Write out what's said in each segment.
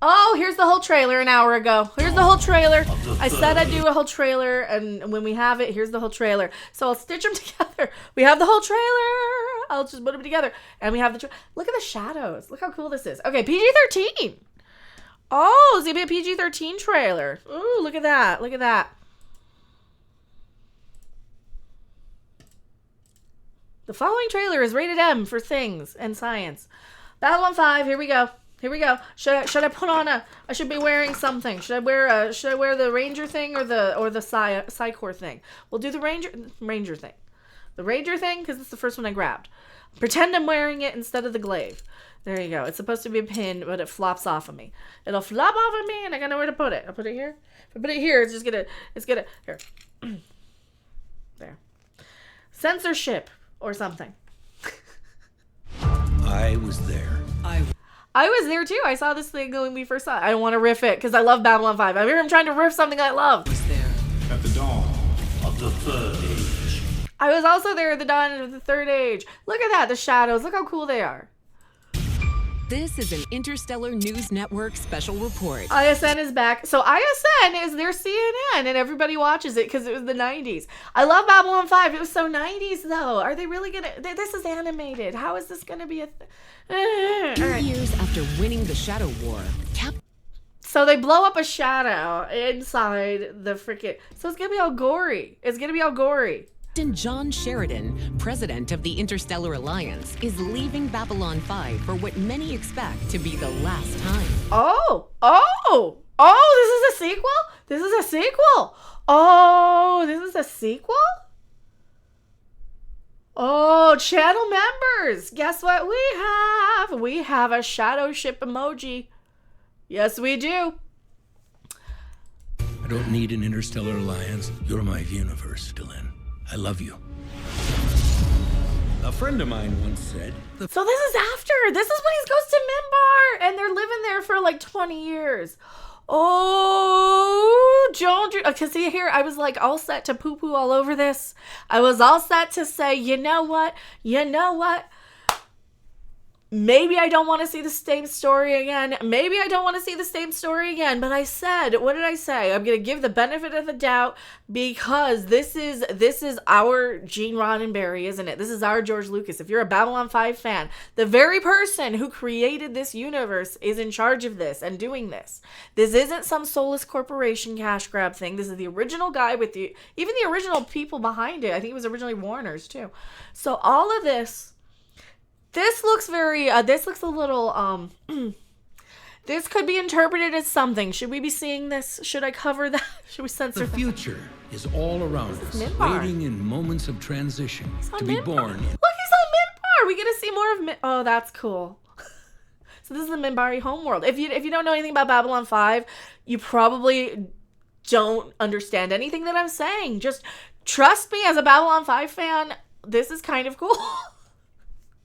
Oh, here's the whole trailer an hour ago. Here's the whole trailer. I said I'd do a whole trailer, and when we have it, here's the whole trailer. So I'll stitch them together. We have the whole trailer. I'll just put them together. And we have the look at the shadows. Look how cool this is. Okay, PG-13. Oh, it's going to be a PG-13 trailer. Ooh, look at that. Look at that. The following trailer is rated M for things and science. Babylon 5, here we go. Here we go. Should I put on I should be wearing something. Should I wear the Ranger thing or the Psychor thing? We'll do the Ranger thing. The Ranger thing, because it's the first one I grabbed. Pretend I'm wearing it instead of the glaive. There you go. It's supposed to be a pin, but it flops off of me. It'll flop off of me, and I got nowhere to put it. I'll put it here. If I put it here, it's gonna, here. There. Censorship or something. I was there. I was there too. I saw this thing when we first saw it. I don't want to riff it because I love Babylon 5. I hear him trying to riff something I love. Was there at the dawn of the third age. I was also there at the dawn of the third age. Look at that, the shadows. Look how cool they are. This is an Interstellar News Network special report. ISN is back. So ISN is their CNN, and everybody watches it because it was the 90s. I love Babylon 5. It was so 90s, though. Are they really going to... This is animated. How is this going to be a... 2 years after winning the Shadow War, So they blow up a shadow inside the freaking... So it's going to be all gory. It's going to be all gory. Captain John Sheridan, president of the Interstellar Alliance, is leaving Babylon 5 for what many expect to be the last time. Oh, this is a sequel? This is a sequel. Oh, this is a sequel? Oh, channel members. Guess what we have? We have a shadow ship emoji. Yes, we do. I don't need an interstellar alliance. You're my universe, Dylan. I love you. A friend of mine once said... So this is after. This is when he goes to Minbar, and they're living there for like 20 years. Oh, don't you... Because see here, I was like all set to poo-poo all over this. I was all set to say, you know what? Maybe I don't want to see the same story again. But I said, what did I say? I'm going to give the benefit of the doubt because this is our Gene Roddenberry, isn't it? This is our George Lucas. If you're a Babylon 5 fan, the very person who created this universe is in charge of this and doing this. This isn't some soulless corporation cash grab thing. This is the original guy with even the original people behind it. I think it was originally Warner's too. So all of this looks very, this looks a little, this could be interpreted as something. Should we be seeing this? Should I cover that? Should we censor The that? future is all around us, Minbar. waiting in moments of transition to be Minbar. born. Look, he's on Minbar. We get to see more of Oh, that's cool. So this is the Minbari homeworld. If you don't know anything about Babylon 5, you probably don't understand anything that I'm saying. Just trust me as a Babylon 5 fan, this is kind of cool.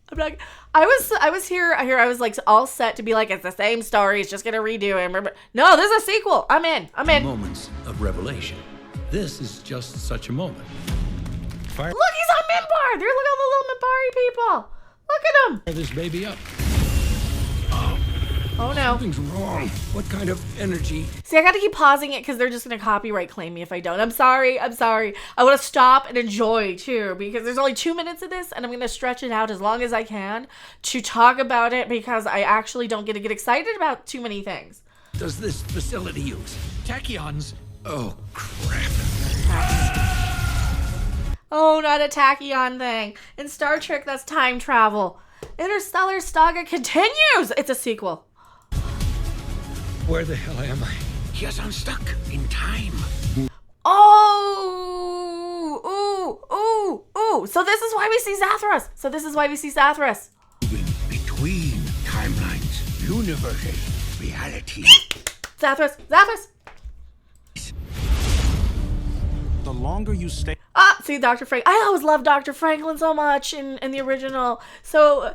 I'm like, I was here. I was like all set to be like, it's the same story. It's just gonna redo it. Remember? No, this is a sequel. I'm in. Moments of revelation. This is just such a moment. Fire Look, he's on Minbar. Look at all the little Minbari people. Look at him. this baby up. Oh no. Something's wrong. What kind of energy? See, I got to keep pausing it because they're just gonna copyright claim me if I don't. I'm sorry. I want to stop and enjoy too because there's only 2 minutes of this, and I'm gonna stretch it out as long as I can to talk about it because I actually don't get to get excited about too many things. Does this facility use tachyons? Oh crap. Oh, not a tachyon thing. In Star Trek, that's time travel. Interstellar Saga continues. It's a sequel. Where the hell am I? Yes, I'm stuck in time. Oh. So this is why we see Zathras. Moving between timelines, universes, realities. Zathras. The longer you stay... See, Dr. Frank. I always loved Dr. Franklin so much in the original. So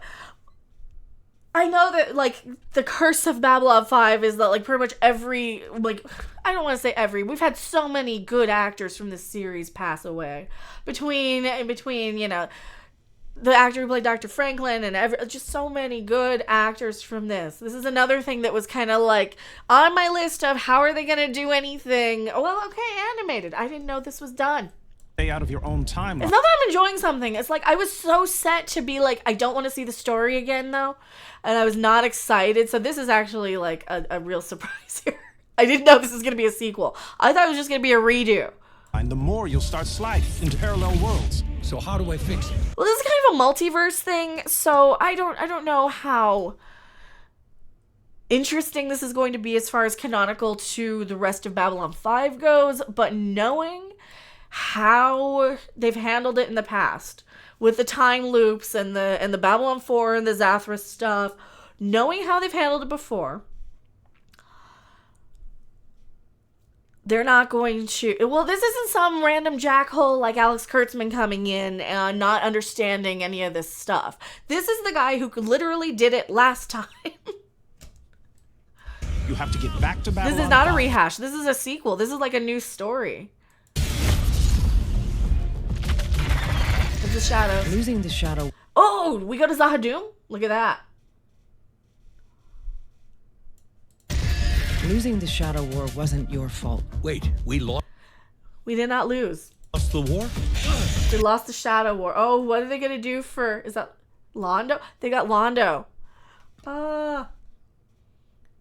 I know that, like, the curse of Babylon 5 is that, like, pretty much every, like, I don't want to say every. We've had so many good actors from this series pass away. Between, you know, the actor who played Dr. Franklin, and just so many good actors from this. This is another thing that was kind of like on my list of how are they going to do anything. Well, okay, animated. I didn't know this was done. Out of your own timeline. It's not that I'm enjoying something. It's like I was so set to be like, I don't want to see the story again though, and I was not excited. So this is actually like a real surprise here. I didn't know this was going to be a sequel. I thought it was just going to be a redo. And the more you'll start sliding into parallel worlds. So how do I fix it? Well, this is kind of a multiverse thing, so I don't know how interesting this is going to be as far as canonical to the rest of Babylon 5 goes, but knowing how they've handled it in the past with the time loops and the Babylon 4 and the Zathras stuff, knowing how they've handled it before, they're not going to... Well, this isn't some random jackhole like Alex Kurtzman coming in and not understanding any of this stuff. This is the guy who literally did it last time. You have to get back to Babylon. This is not a 5. rehash. This is a sequel. This is like a new story. It's the shadow. Losing the shadow. Oh, we go to Zahadum? Look at that. Losing the Shadow War wasn't your fault. Wait, we lost We did not lose. the war? We lost the Shadow War. Oh, what are they going to do for... Is that Londo? They got Londo. We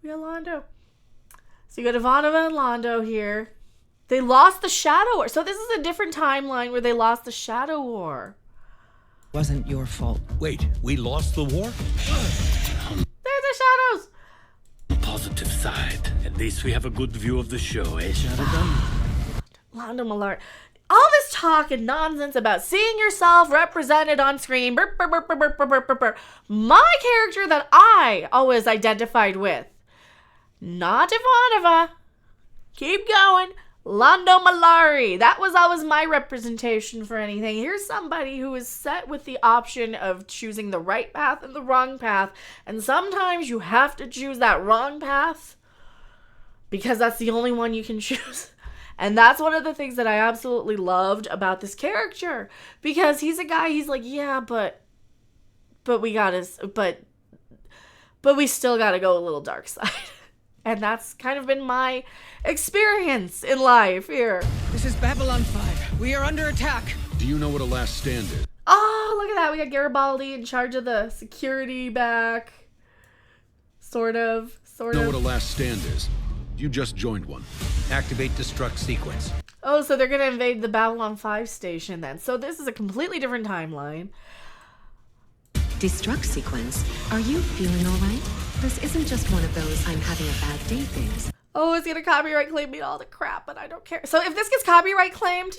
got Londo. So you got Ivanova and Londo here. They lost the Shadow War. So this is a different timeline where they lost the Shadow War. Wasn't your fault. Wait, we lost the war? There's the shadows. Positive side. At least we have a good view of the show, eh, Sheridan? Londo Millard. All this talk and nonsense about seeing yourself represented on screen. Burp, burp, burp, burp, burp, burp, burp, burp. My character that I always identified with. Not Ivanova. Keep going. Londo Malari. That was always my representation for anything. Here's somebody who is set with the option of choosing the right path and the wrong path. And sometimes you have to choose that wrong path because that's the only one you can choose. And that's one of the things that I absolutely loved about this character. Because he's a guy, he's like, yeah, but we gotta, but we still gotta go a little dark side. And that's kind of been my experience in life here. This is Babylon 5. We are under attack. Do you know what a last stand is? Oh, look at that. We got Garibaldi in charge of the security back. Sort of. Know what a last stand is? You just joined one. Activate destruct sequence. Oh, so they're going to invade the Babylon 5 station then. So this is a completely different timeline. Destruct sequence. Are you feeling all right? This isn't just one of those I'm having a bad day things. Oh, it's going to copyright claim me all the crap, but I don't care. So if this gets copyright claimed,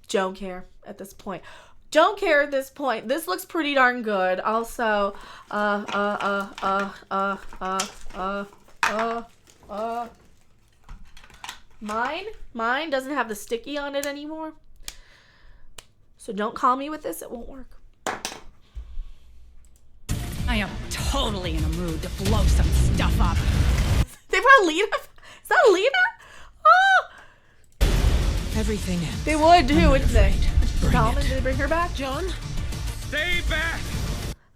don't care at this point. Don't care at this point. This looks pretty darn good. Also, mine doesn't have the sticky on it anymore. So don't call me with this. It won't work. I am totally in a mood to blow some stuff up. They brought Lena? Is that Lena? Oh! Everything ends. They would too, wouldn't they? Bring Solomon, it. did they bring her back? John? Stay back!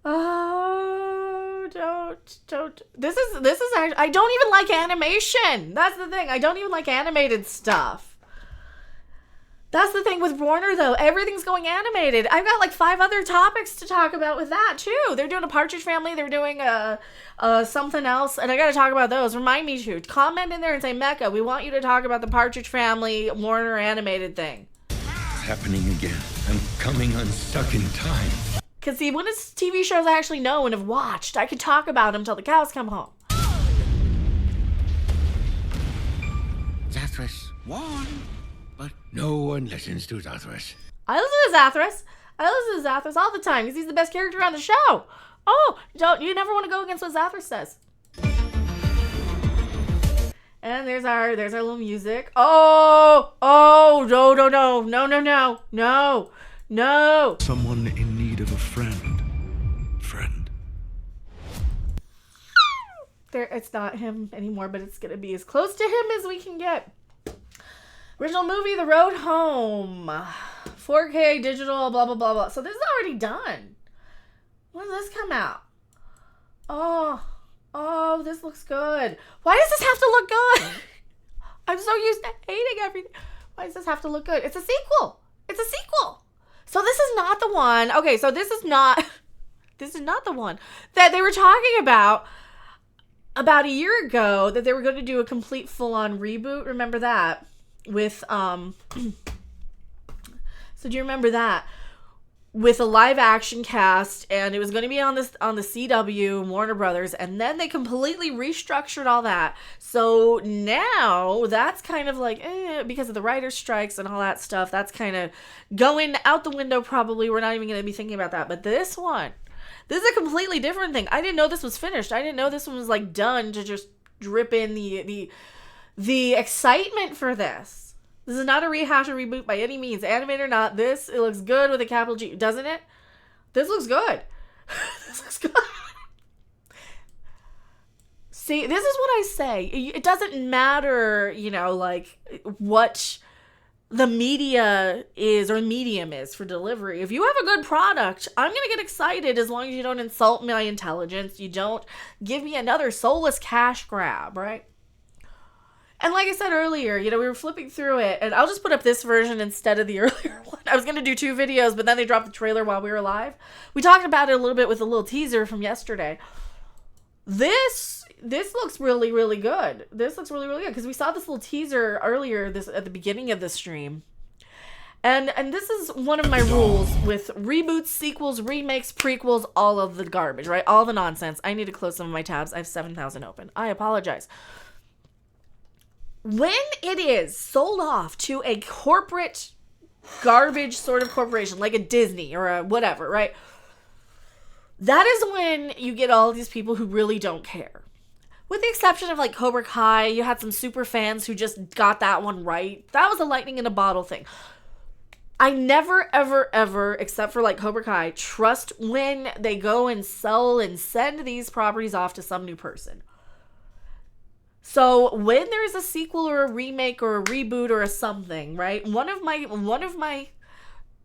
Oh, don't. This is actually, I don't even like animation. That's the thing. I don't even like animated stuff. That's the thing with Warner, though. Everything's going animated. I've got like 5 other topics to talk about with that, too. They're doing a Partridge Family. They're doing something else. And I got to talk about those. Remind me to. Comment in there and say, Mecca, we want you to talk about the Partridge Family Warner animated thing. It's happening again. I'm coming unstuck in time. Because, see, when it's TV shows I actually know and have watched, I could talk about them till the cows come home. Zathras won. But no one listens to Zathras. I listen to Zathras. All the time because he's the best character on the show. Oh, you never want to go against what Zathras says. And there's our little music. Oh, no. Someone in need of a friend. It's not him anymore, but it's gonna be as close to him as we can get. Original movie, The Road Home. 4K digital, blah, blah, blah, blah. So this is already done. When does this come out? Oh, this looks good. Why does this have to look good? I'm so used to hating everything. Why does this have to look good? It's a sequel. It's a sequel. So this is not the one. Okay, so this is not the one that they were talking about a year ago, that they were going to do a complete full-on reboot. Remember that? With, so do you remember that? With a live action cast, and it was going to be on the CW, Warner Brothers, and then they completely restructured all that. So now that's kind of like, because of the writer's strikes and all that stuff, that's kind of going out the window probably. We're not even going to be thinking about that. But this is a completely different thing. I didn't know this was finished. I didn't know this one was like done to just drip in the excitement for this. This is not a rehash or reboot by any means. Animated or not, it looks good with a capital G, doesn't it? This looks good. This looks good. See, this is what I say. It doesn't matter, like what the media is or medium is for delivery. If you have a good product, I'm going to get excited as long as you don't insult my intelligence. You don't give me another soulless cash grab, right? And like I said earlier, we were flipping through it, and I'll just put up this version instead of the earlier one. I was going to do 2 videos, but then they dropped the trailer while we were live. We talked about it a little bit with a little teaser from yesterday. This looks really, really good. This looks really, really good, because we saw this little teaser earlier at the beginning of the stream. And this is one of my rules with reboots, sequels, remakes, prequels, all of the garbage, right? All the nonsense. I need to close some of my tabs. I have 7,000 open. I apologize. When it is sold off to a corporate garbage sort of corporation, like a Disney or a whatever, right? That is when you get all these people who really don't care. With the exception of like Cobra Kai, you had some super fans who just got that one right. That was a lightning in a bottle thing. I never, ever, ever, except for like Cobra Kai, trust when they go and sell and send these properties off to some new person. So when there's a sequel or a remake or a reboot or a something, right? One of my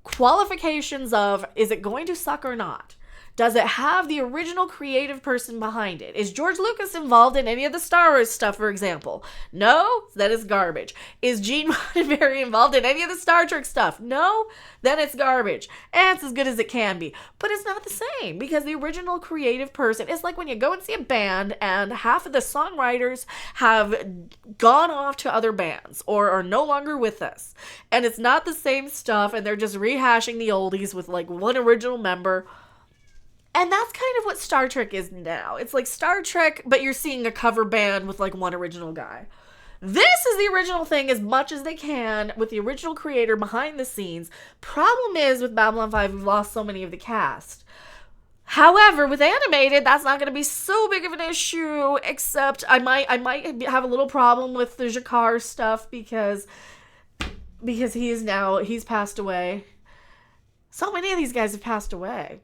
qualifications of, is it going to suck or not? Does it have the original creative person behind it? Is George Lucas involved in any of the Star Wars stuff, for example? No? That is garbage. Is Gene Roddenberry involved in any of the Star Trek stuff? No? Then it's garbage. And it's as good as it can be. But it's not the same, because the original creative person, it's like when you go and see a band and half of the songwriters have gone off to other bands or are no longer with us. And it's not the same stuff, and they're just rehashing the oldies with like one original member. And that's kind of what Star Trek is now. It's like Star Trek, but you're seeing a cover band with like one original guy. This is the original thing as much as they can with the original creator behind the scenes. Problem is, with Babylon 5, we've lost so many of the cast. However, with animated, that's not going to be so big of an issue, except I might have a little problem with the Jakar stuff because he's passed away. So many of these guys have passed away.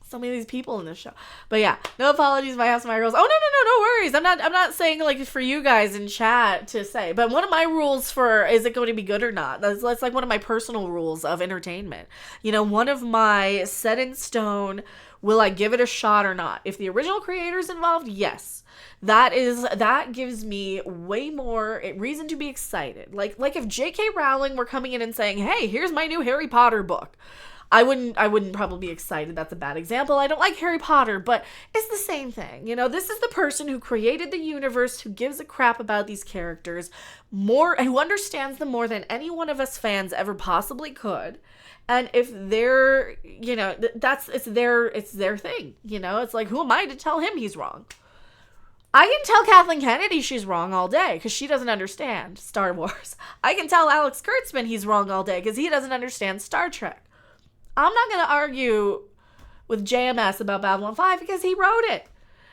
So many of these people in this show. But yeah, no apologies if I have some of my girls. Oh, no worries. I'm not saying like for you guys in chat to say. But one of my rules for, is it going to be good or not? That's like one of my personal rules of entertainment. One of my set in stone, will I give it a shot or not? If the original creator's involved, yes. That gives me way more reason to be excited. Like if J.K. Rowling were coming in and saying, hey, here's my new Harry Potter book. I wouldn't probably be excited. That's a bad example. I don't like Harry Potter, but it's the same thing. This is the person who created the universe, who gives a crap about these characters more, who understands them more than any one of us fans ever possibly could. And if they're, it's their thing. It's like, who am I to tell him he's wrong? I can tell Kathleen Kennedy she's wrong all day because she doesn't understand Star Wars. I can tell Alex Kurtzman he's wrong all day because he doesn't understand Star Trek. I'm not going to argue with JMS about Babylon 5 because he wrote it.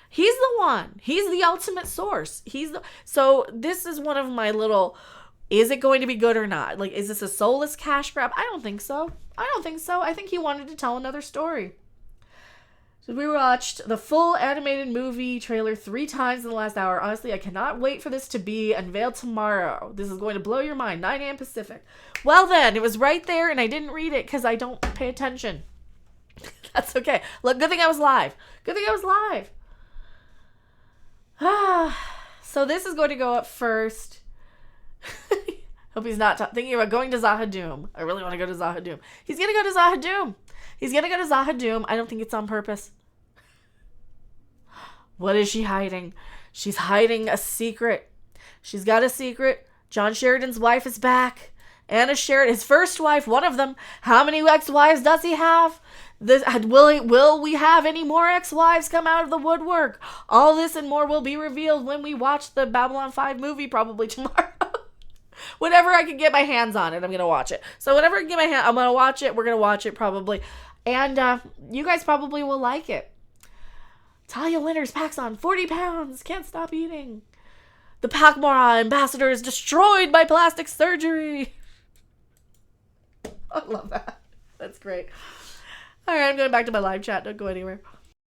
He's the one. He's the ultimate source. So this is one of my little, is it going to be good or not? Like, is this a soulless cash grab? I don't think so. I think he wanted to tell another story. So we watched the full animated movie trailer 3 times in the last hour. Honestly, I cannot wait for this to be unveiled tomorrow. This is going to blow your mind. 9 a.m. Pacific. Well then, it was right there and I didn't read it because I don't pay attention. That's okay. Look, good thing I was live. Good thing I was live. So this is going to go up first. Hope he's not thinking about going to Zahadum. I really want to go to Zahadum. He's going to go to Zahadum. He's going to go to Zahadum. I don't think it's on purpose. What is she hiding? She's hiding a secret. She's got a secret. John Sheridan's wife is back. Anna Sheridan, his first wife, one of them. How many ex-wives does he have? Will we have any more ex-wives come out of the woodwork? All this and more will be revealed when we watch the Babylon 5 movie probably tomorrow. Whenever I can get my hands on it, I'm going to watch it. So whenever I can get my hand, I'm going to watch it. We're going to watch it probably. And you guys probably will like it. Talia Winters packs on 40 pounds. Can't stop eating. The Pakmora ambassador is destroyed by plastic surgery. I love that. That's great. All right, I'm going back to my live chat. Don't go anywhere.